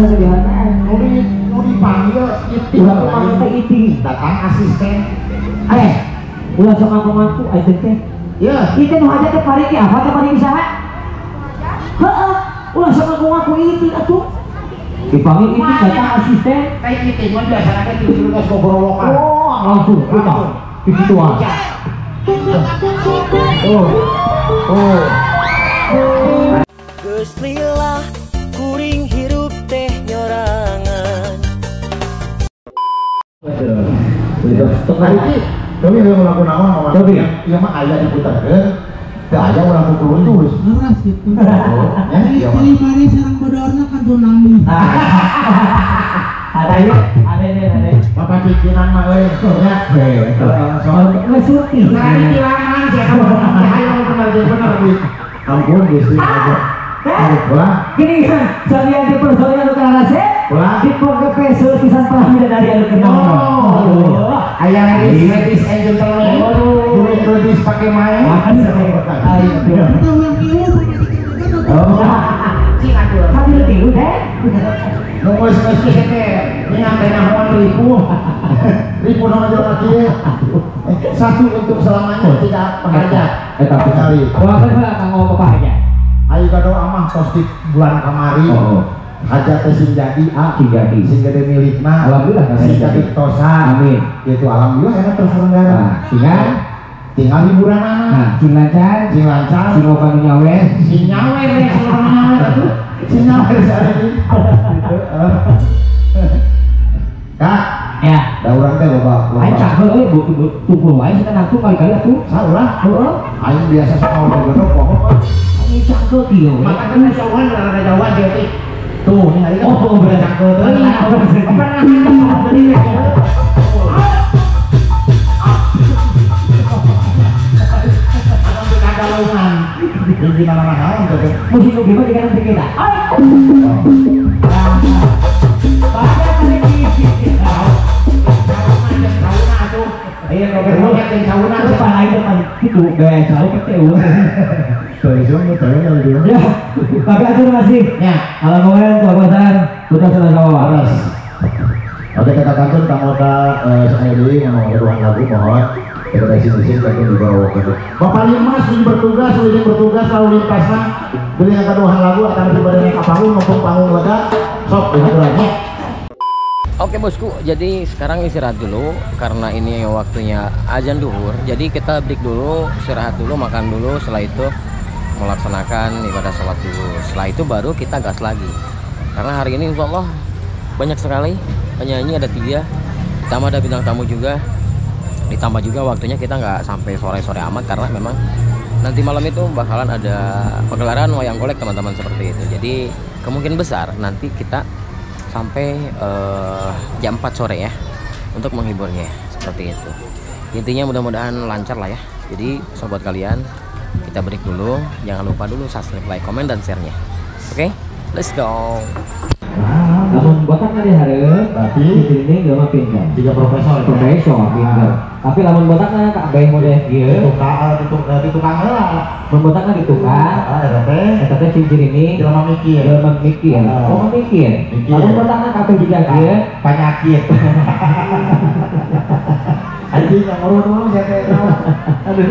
sediaan. Mau dipanggil itu Ulah pemangku teh iting. datang asisten. Ulah sama pemangku aja teh. Ya, Itu nu hajat teh pariki apa teh pariki saha? Heeh. Ulah sama pemangku iting atuh. Dipanggil iting datang asisten. kayak gitu mah biasanya kan tugas gobrokan. Oh, langsung kita. Begituan. Oh. Geus lila kuring hirup teh nyorangan. Tapi yang melakukan apa? Tapi ya mah ayah diputarkan. Teu aya urang kudu lulus. Ngeras gitu. Ya, iya mah. Pilih mana sarang bodorna kan tsunami. Ada. Bapak pimpinan mah euy. Ya, soal Ngesurti. kilangan siapa ayo bener nih. Ampun Gusti aja. Pulang. Gini kan, saya di personil anu karase. Pulang. Di pokok pesul pisan pahami dari anu kenal. Ayah ladies and gentlemen. Ladies pakai main. Ayo. Kita ulang kieu Sambil tiru deh. Nunggu semesti seker. Ini sampai nahuan ribu nama jual lagi. Satu untuk selamanya tidak penghajat. Tapi kali. wah kan ngomong apa aja. Ayo kado amah postik bulan kamari. Hajat teh sing jadi sing gede milikna. Alhamdulillah sing jadi tosan. Amin. Itu alhamdulillah enak terselenggara. Tinggal hiburan anak. Sing lancar, Sing lancar. sing okan nyawe. Sing nyawe deh seluruhnya. Sing nyawe saya ini. Kak, Ya. da urang teh loba. Aing cakep euy tumpul wae kita nangtung kali-kali atuh. Salah. Heeh. Aing biasa sekolah godok pokok. Aing cakep ieu. Makanya kan sowan rada Jawa dia teh. Tuh, ini hari Oh, bener cakep. Pimpinan anak haram tuh. Mesti nu gimana dengan kita. Iya, kalau yang sauna Itu paling depan itu gaya jauh kecil. Ya, tapi atur masih. Ya. Kalau kemarin kekuasaan kita sudah sama waras. Oke, kita kantun kamu saya dulu yang mau ruang lagu mohon kita dari sini tapi di bawah gitu. Bapak Limas yang bertugas lalu lintasnya beli yang kedua lagu akan diberikan ke panggung maupun panggung lega sok lagi. Oke bosku, jadi sekarang istirahat dulu karena ini waktunya azan duhur. Jadi kita break dulu, istirahat dulu, makan dulu. Setelah itu melaksanakan ibadah sholat dulu. Setelah itu baru kita gas lagi. Karena hari ini insya Allah banyak sekali penyanyi, ada 3. Ditambah ada bintang tamu juga. Ditambah juga waktunya kita nggak sampai sore-sore amat karena memang nanti malam itu bakalan ada pagelaran wayang golek teman-teman seperti itu. Jadi kemungkinan besar nanti kita sampai jam 4 sore ya untuk menghiburnya seperti itu. Intinya mudah-mudahan lancar lah ya. Jadi sobat kalian, kita break dulu, jangan lupa dulu subscribe, like, komen dan share-nya. Oke, let's go. Namun botak nggak diharap, Tapi ini gak mau pindah. 3 profesor Pindah. Tapi lamun botaknya kak bayi model dia. di tukang lah. Mun botaknya ditukar. Eta teh cincin ini. Jelema mikir. Oh mikir. Lamun botaknya kabeh juga dia. Penyakit. Anjing yang ngurus saya teh. Aduh.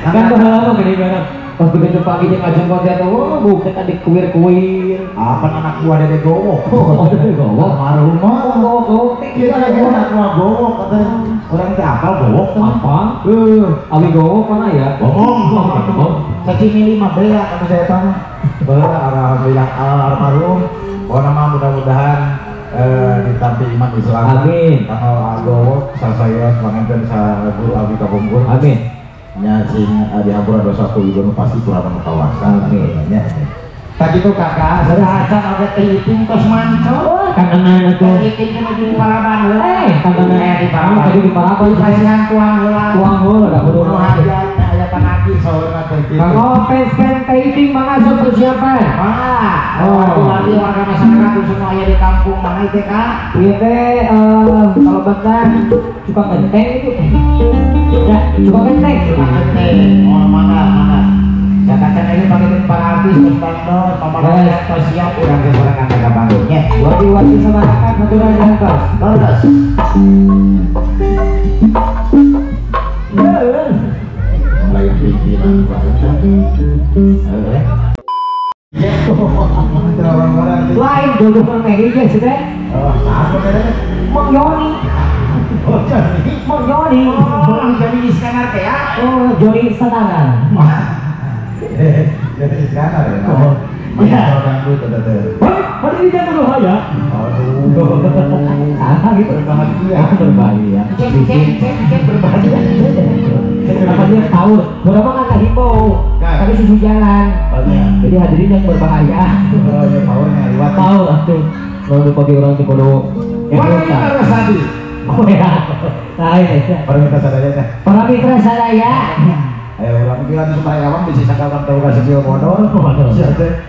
Kan lama gini kan. Pas begitu pagi jeung ajeng konten tuh, bukan tadi kuir-kuir. Apa anak gua Dede Gowo? Oh, Dede Gowo. Almarhum mah. Gowo. Kita lagi anak gua Gowo katanya. Orang teh apal Gowo Apa? Abi Gowo mana ya? Ngomong. Cacing 5 bea kata saya tahu. Alhamdulillah almarhum. Pokoknya mah mudah-mudahan ditampi iman Islam. Amin. Tanggal Gowo saya panganten sa Guru Abi Kabungkur. Amin. Nya sing di hampura dosa ibu pasti kurang kawasan nya. Tadi tuh kakak, serasa ada teliting tos manco. Kangenan itu. Teliting kena di Paraban. Kangenan di Paraban. Tadi di Paraban. Kasihan tuang heula. Tuang heula dah kudu hajat aya panaki saurna teh kitu. Kalau fans teliting mangga persiapan. Lagi warga masyarakat semua aya di kampung mana teh Kak? Ieu teh kalau bentar suka genteng itu. Ya, suka genteng. Oh, mana? Katakan ini pakai para artis Mustando, Mama siap orang kesorangan agak bangunnya. Wati-wati sama kakak natural dan kos. Terus. Mulai pikiran Lain jodoh Megi sudah. Oh, apa bedanya? Mang Yoni. Oh, jadi. Mang Yoni. Oh, jadi iskandar teh ya. Oh, Joni Satanan. Jadi iskandar ya. Oh, Iya, orang itu tuh. Hari ini jangan dulu ya. Aduh. Ah, gitu. Berbahagia. Berbahaya. Cek berbahagia. Apa dia tahu? Berapa nggak himbau? Tapi sisi jalan. Jadi hadirin yang berbahaya. Oh, ya powernya lewat. Tahu tuh. Kalau bagi orang di Polo. Wah, ini harus tadi. Oh ya. Nah, ini. Orang kita sadar ya. Para mitra sadaya. Ayo orang bilang supaya awam bisa sakal tahu kasih dia bodor.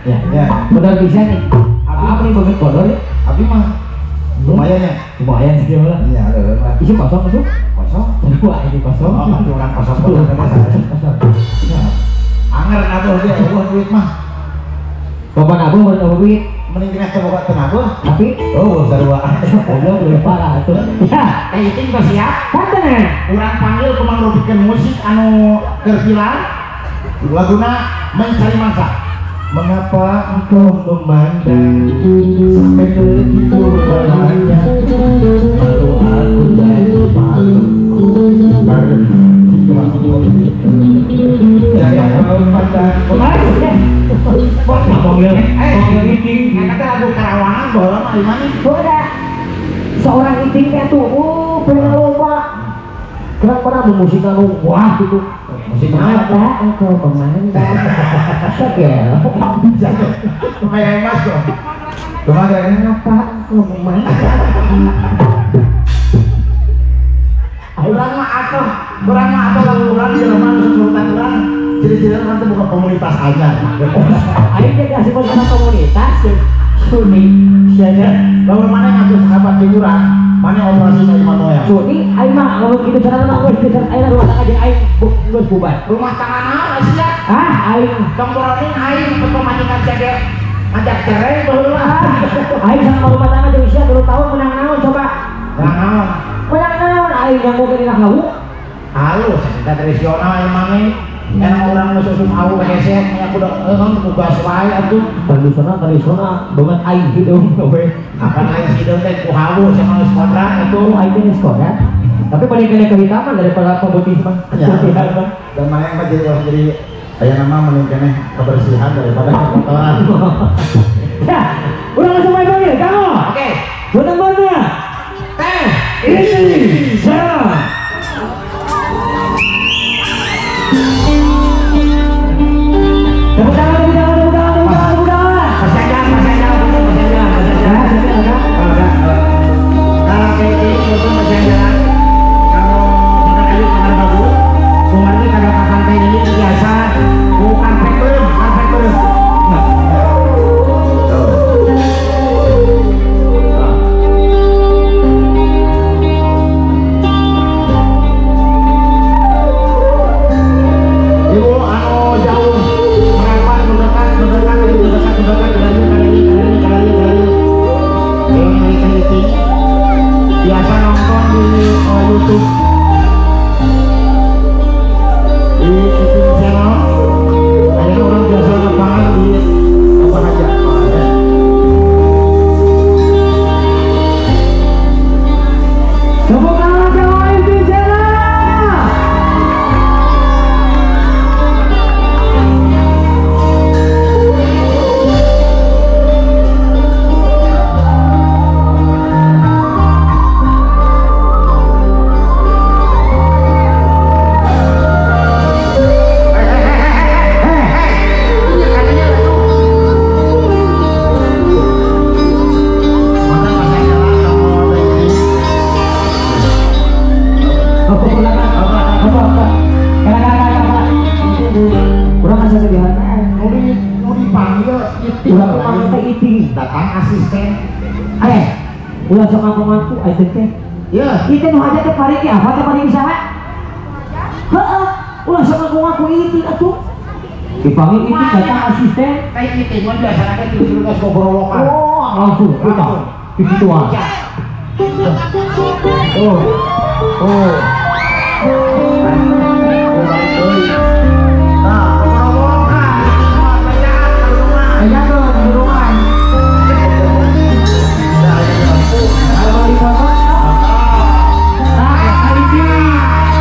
Ya. Ya. Benar bisa nih. Apa nih bagi bodor ya? Abi mah lumayan ya. Lumayan sih dia lah. Iya, ada. Isi kosong itu? Kosong. Wah, ini kosong. Oh, ada orang kosong bodor kan. Anger atuh dia, eueuh duit mah. Bapak nabung baru duit. Mending kena boga tenaga. Tapi Oh, sarua. Allah lebih parah tuh. Ya, Itu udah siap. kanten. Urang panggil kemang robikeun musik anu kerpilan. Laguna mencari mangsa. Mengapa engkau memandang sampai begitu banyak? Malu aku jadi malu. Jangan kau pandang. Kata lagu Karawangan bolong di mana? Udah. Seorang itingnya tuh, pernah lupa. Kenapa pernah bermusik anu wah gitu. Musik Mata engkau memandang. Segel. Kayak Mas kok. Kemarin Mata engkau memandang. kurang mah atau kurang di rumah kesulitan kurang. Jadi nanti bukan komunitas aja. Ayo jadi asik sama komunitas. Suni, Kalau mana yang ngatur sahabat liburan, mana operasi kayak Manuel? Suni, ayo mah kalau gitu cara mah gue kita ayo rumah tangga jadi ayo gue bubar. Rumah tangga mana sih ya? Ayo Tongkronin ayo untuk majikan cedek ngajak cerai baru lah. ayo sama rumah tangga jadi usia 2 tahun menang naon coba. Nah, Menang naon ayo yang mau jadi nak lawu. halus, kita tradisional emangnya. Enak orang musuh aku hesek, aku udah tugas wae atuh. Tradisional banget ayo hidung kowe. Akan lain sidon teh ku halu sama squadron atuh. Ayo ini sekolah. Tapi paling kena kehitaman daripada pemutihan. Ya. Dan mana yang jadi aya nama mending kebersihan daripada kotoran. Ya, udah langsung main lagi, kamu. Oke. Benar-benar. Ini saya. Tepuk tangan, tepuk tangan, tepuk tangan, tepuk tangan, tepuk tangan. Masih ada. Kalau kayak ini itu masih ada. Kalau kita kayu kamar bagus, kemarin kada pakai teh ini biasa bukan film. Ibu anu jauh merapat mendekat biasa nonton di YouTube di YouTube channel ada orang biasa ngebangan di apa aja Tepuk tangan kawan inti sana. Kurang asal kebiasaan. mau dipanggil itu Ulah panggil teh iting. datang asisten Ulah sok ngaku aja teh. ya Itu nu aja teh pari apa teh pari bisa? Heeh. Ulah sok ngaku iting atuh. dipanggil itu datang asisten. Kayak meeting mah biasanya kan terus ngobrol-ngobrolan. Oh, langsung kita digituan. Oh. Oh. Nah, ngobrol-ngobrolan. Aja tuh di rumah. Kalau di foto, hari ini,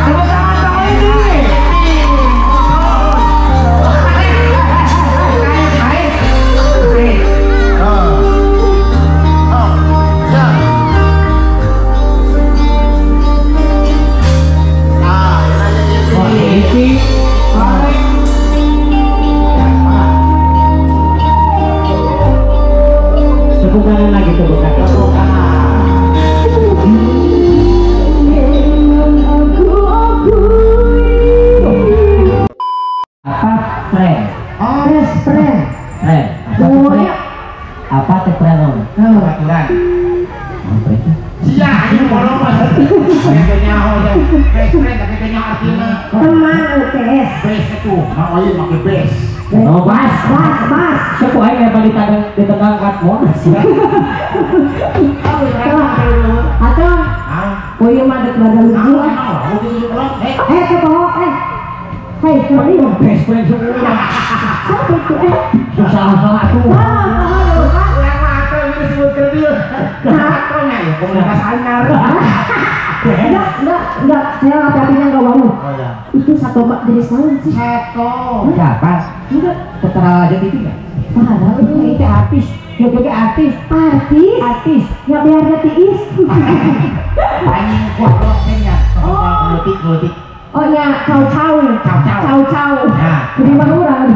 sebentar tahun ini. Tepuk kanan lagi, tepuk kanan. Apa friend? Oh, yes, friend. Friend. Apa teh friend? Peraturan. Sia, ini kalau mas. Kayaknya friend tapi kayaknya artinya Teman UTS. base itu. Mau aja pakai base. Oh, bas. Siapa yang balik di tengah katmon? Atau Ah, oh iya mah ada lucu. mau di ulang. Ke bawah Hei, kembali dong. Best friend semua. Siapa itu? Salah tuh. Ulang apa ini disebut kredit? Katanya ya, komunitas anyar. Enggak. Saya hati-hatinya enggak mau. Oh ya. Itu satu mak jenis lain sih. Satu. Siapa? Enggak. Setara aja itu nggak? Padahal Itu artis. Juga artis. artis. Ya biar dia tiis. Anjing kuat loh kayaknya. Ngelutik. Oh ya, cau. Nah. Jadi mana orang?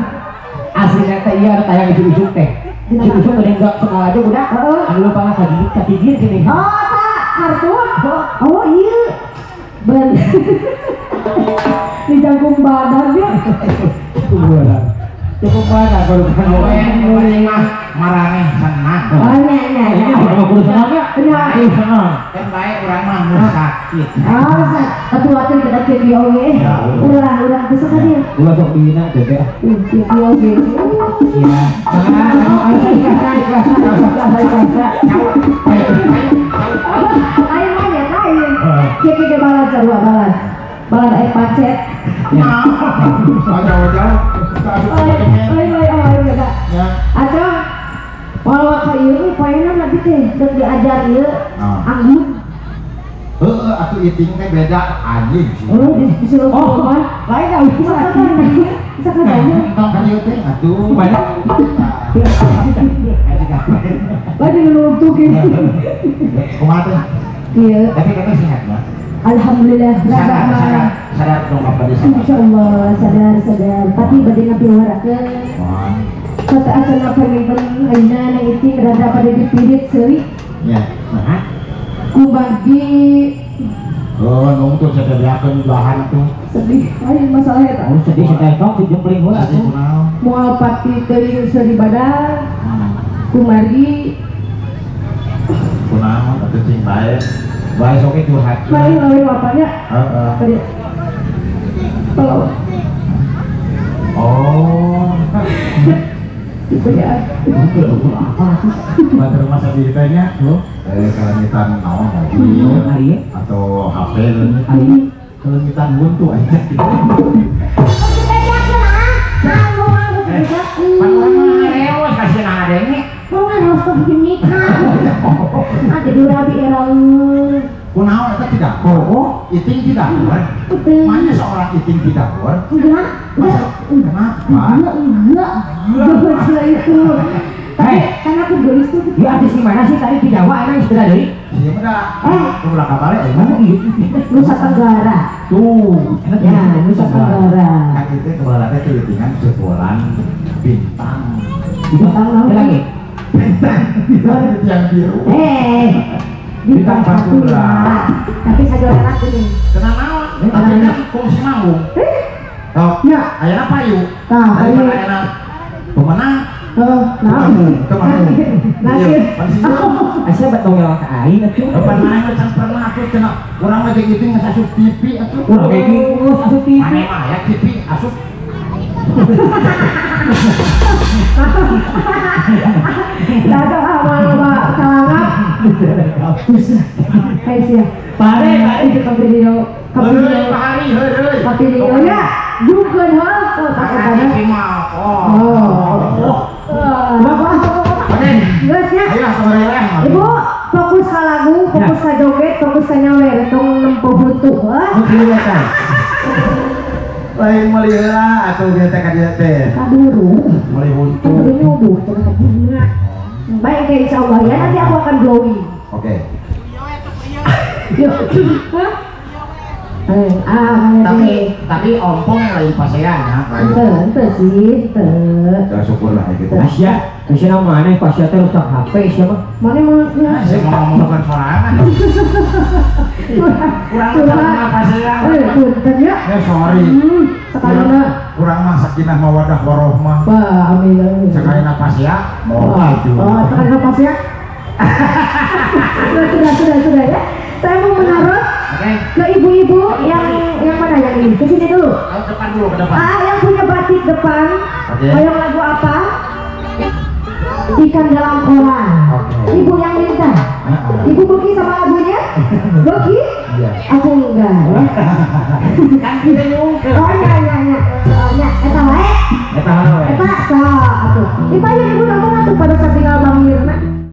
Aslinya teh iya ada tayang isu-isu teh. Isu-isu ada yang nggak kenal aja udah. Anu lupa nggak kagigit sini. Oh, tak kartun. Oh iya. Ben. Di jangkung badan dia. Cukup banyak kalau bukan Pokoknya mah marane senang. Oh, nya. Kalau kudu senang ya? Ayo senang. Kan baik orang mah mun sakit. Oh, waktu kita ke dia oke. Urang bisa kan dia. Gua sok dina deh. Dia oke. Iya. Ayo aja, ayo. Kita balas sarua balas. Balas air pacet. Jauh-jauh. Ayo, enggak. Ya. Atau walau kayu ini poinnya nanti teh udah diajar ya. Anggun. Aku eating teh beda anjing sih. Oh, disuruh Oh, lain dah. Bisa kan? Tong kayu teh atuh. Banyak. Lagi menurut gitu. Kumaha teh? Iya. Tapi kami sehat ya. Alhamdulillah. Sadar dong apa di sana. Insya Allah sadar. Tapi badai ngapi warakan. Kata acan apa yang penting aina na itu berada pada dipirit sewi. Ya. Nah. Kubagi Oh, nunggu saya biarkan bahan tuh. sedih. Ayo masalah ya. Oh, sedih setengah di jempling gua Tadi tuh. kenal. Mual pati teuing seuri badan. Kumargi Kenal atau cing baik. Baik oke curhat. mari ngawin bapaknya. Tadi. Kalau Oh. itu ya. Baterai masa ditanya tuh. Kalamitan naon lagi Hari ya? atau HP Hari ini. kalamitan buntu aja gitu. Panorama kasih nada ini. Mau harus begini kan? Ada dua rabi erang. Kunaon eta tidak. Oh, iting tidak. Mana seorang iting tidak? Enggak. Kenapa? Enggak itu. Tapi karena aku gelis tuh. Di artis di mana sih tadi di Jawa emang sudah dari? Siapa dah? Kamu lah kabarnya Mana gitu? Nusa Tenggara. Tuh. Ya, Nusa Tenggara. Kan itu kebalatnya tulisan sebulan bintang. Bintang laut. Ada lagi? Bintang itu yang biru. Bintang Fatula. Tapi saya jualan aku nih. Kenapa? Tapi kan kongsi manggung. Oh, Ya. ayana payu. Nah, Daripada payu. ayana pemenang. Nah. Nasir. Asal betul yang ke aing atuh. Depan mana macam pernah aku kena orang aja gitu nggak asup TV atuh. Udah kayak gitu asup TV. Mana mah ya TV asup Datang awal Pak kalangan. Hai sia. Pare itu ke video ya. Bukan hal Ibu fokus ke lagu, fokus ke joget, fokus ke nyawer, tong nempuh butuh. Lain melihara atau kita kadia teh. Kaburu. Mulai buntu. Kaburu nyubuh tengah bunga. Baik kayak insya Allah ya, nanti aku akan glowing. Oke. Yuk. Tapi ompong lain pasean ya. Ente sih, Ya syukur lah gitu. Asya, Asya mana Pasya teh rusak HP siapa? Mana mana? Saya mau ngomong bukan sorangan. Kurang sama pasean. Punten ya. Ya sorry. Sekarang Kurang mah sakinah mawadah warohmah. Wah, amin. Sekali napas ya. Mau maju. Sekarang napas ya. Sudah ya. Saya mau menaruh ke ibu-ibu yang mana yang ini? Ke sini dulu. Ke depan dulu, ke depan. Yang punya batik depan. Yang lagu apa? Ikan dalam kolam. Ibu yang minta. Ibu Boki sama lagunya? Boki? Iya. Aku enggak ya. Kan kita nyungker. Oh iya. Eta wae. Eta wae. Eta so atuh. Dibayar ibu nonton